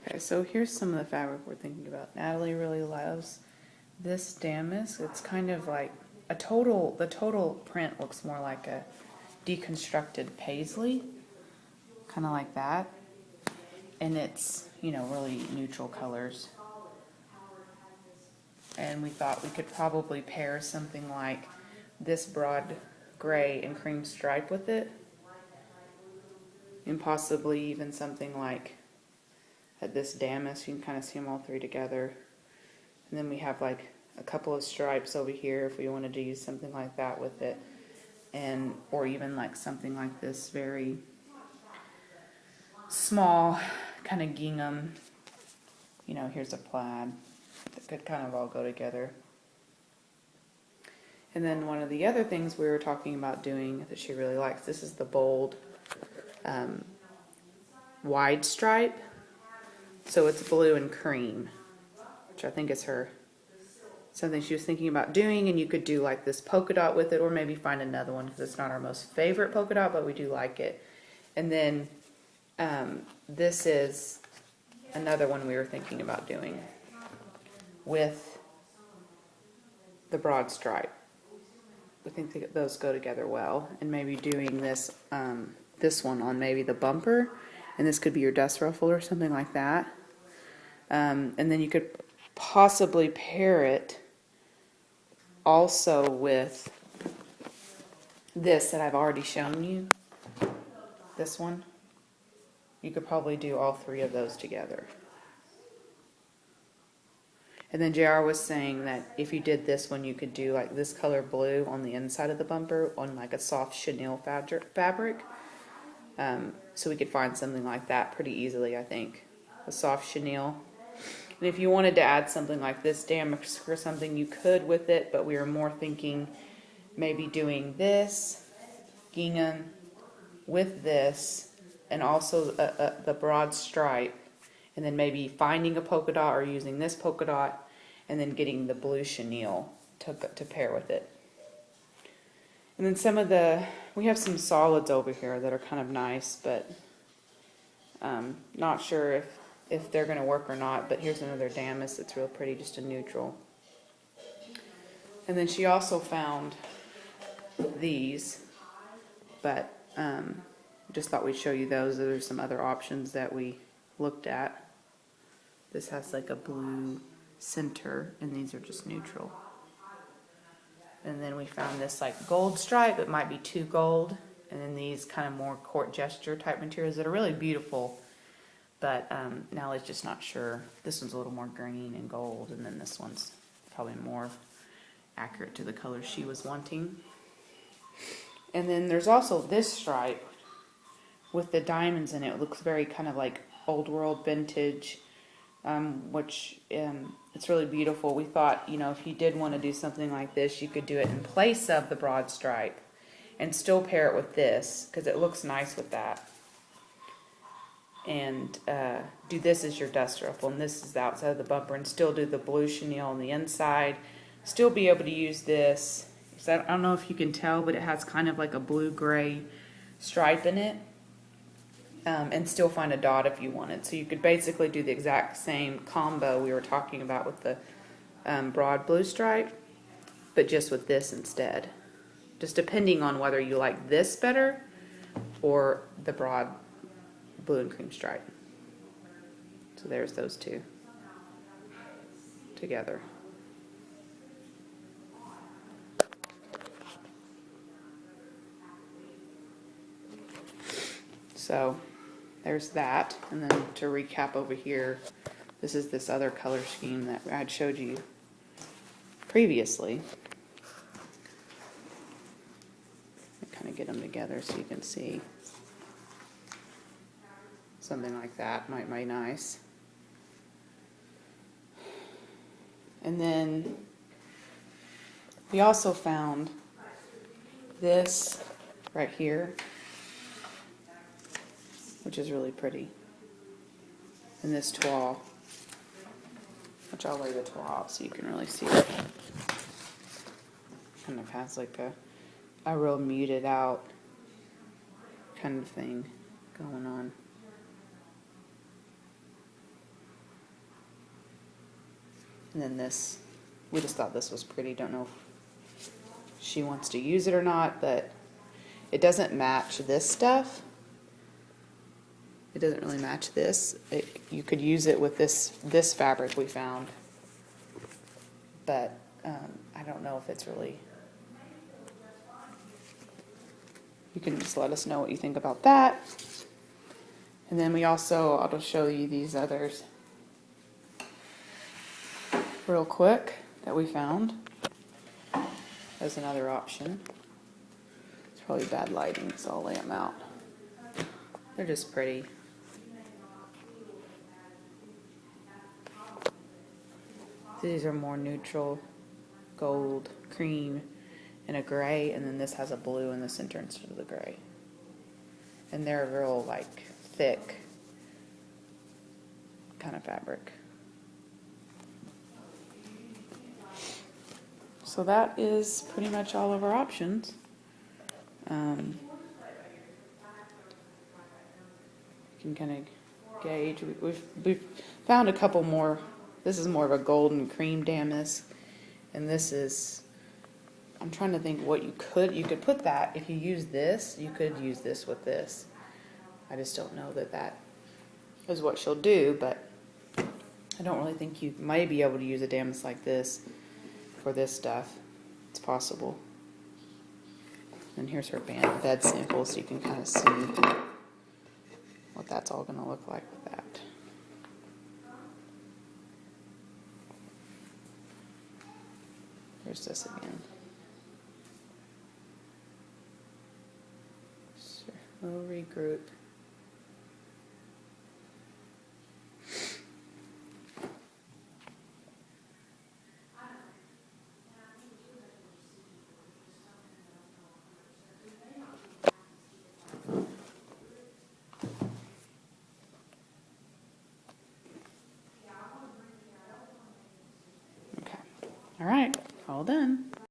Okay, so here's some of the fabric we're thinking about. Natalie really loves this damask. It's kind of like the total print looks more like a deconstructed paisley, kind of like that. And it's, really neutral colors. And we thought we could probably pair something like this broad gray and cream stripe with it. And possibly even something like this damask. You can kind of see them all three together. And then we have like a couple of stripes over here if we wanted to use something like that with it. And or even like something like this very small kind of gingham. Here's a plaid that could kind of all go together. And then one of the other things we were talking about doing that she really likes, this is the bold wide stripe. So it's blue and cream, which I think is something she was thinking about doing. And you could do like this polka dot with it, or maybe find another one because it's not our most favorite polka dot, but we do like it. And then this is another one we were thinking about doing with the broad stripe. We think that those go together well, and maybe doing this this one on maybe the bumper, and this could be your dust ruffle or something like that. And then you could possibly pair it also with this that I've already shown you. This one. You could probably do all three of those together. And then JR was saying that if you did this one, you could do like this color blue on the inside of the bumper on like a soft chenille fabric. So we could find something like that pretty easily, I think. A soft chenille. And if you wanted to add something like this damask or something, you could with it, but we were more thinking maybe doing this gingham with this and also the broad stripe, and then maybe finding a polka dot or using this polka dot and then getting the blue chenille to pair with it. And then we have some solids over here that are kind of nice, but not sure if they're going to work or not. But here's another damask that's real pretty, just a neutral. And then she also found these, but just thought we'd show you those. There's some other options that we looked at. This has like a blue center, and these are just neutral. And then we found this like gold stripe. It might be too gold. And then these kind of more court gesture type materials that are really beautiful. But Natalie's just not sure. This one's a little more green and gold, and then this one's probably more accurate to the color she was wanting. And then there's also this stripe with the diamonds in it. It looks very kind of like old world vintage, which it's really beautiful. We thought, if you did want to do something like this, you could do it in place of the broad stripe and still pair it with this because it looks nice with that. And do this as your dust ruffle, and this is the outside of the bumper, and still do the blue chenille on the inside. Still be able to use this. I don't know if you can tell, but it has kind of like a blue-gray stripe in it. And still find a dot if you wanted. So you could basically do the exact same combo we were talking about with the broad blue stripe, but just with this instead. Just depending on whether you like this better or the broad blue and cream stripe. So there's those two together. So there's that. And then to recap over here, this is this other color scheme that I had showed you previously. Kind of get them together so you can see. Something like that might be nice. And then we also found this right here, which is really pretty. And this toile, which I'll lay the toile out so you can really see it. Kind of has like a real muted out kind of thing going on. And then this, we just thought this was pretty. Don't know if she wants to use it or not, but it doesn't match this stuff. It doesn't really match this. You could use it with this fabric we found, but I don't know if it's really. You can just let us know what you think about that. And then we also, I'll just show you these others real quick that we found as another option. It's probably bad lighting, so I'll lay them out. They're just pretty. These are more neutral, gold, cream, and a gray, and then this has a blue in the center instead of the gray. And they're real like thick kind of fabric. So that is pretty much all of our options. You can kind of gauge. We've found a couple more. This is more of a golden cream damask, and this is. I'm trying to think what you could put that if you use this. You could use this with this. I just don't know that is what she'll do, but I don't really think you might be able to use a damask like this for this stuff. It's possible. And here's her bed sample, so you can kind of see what that's all going to look like with that. Here's this again. So we'll regroup. Okay. All right. All done.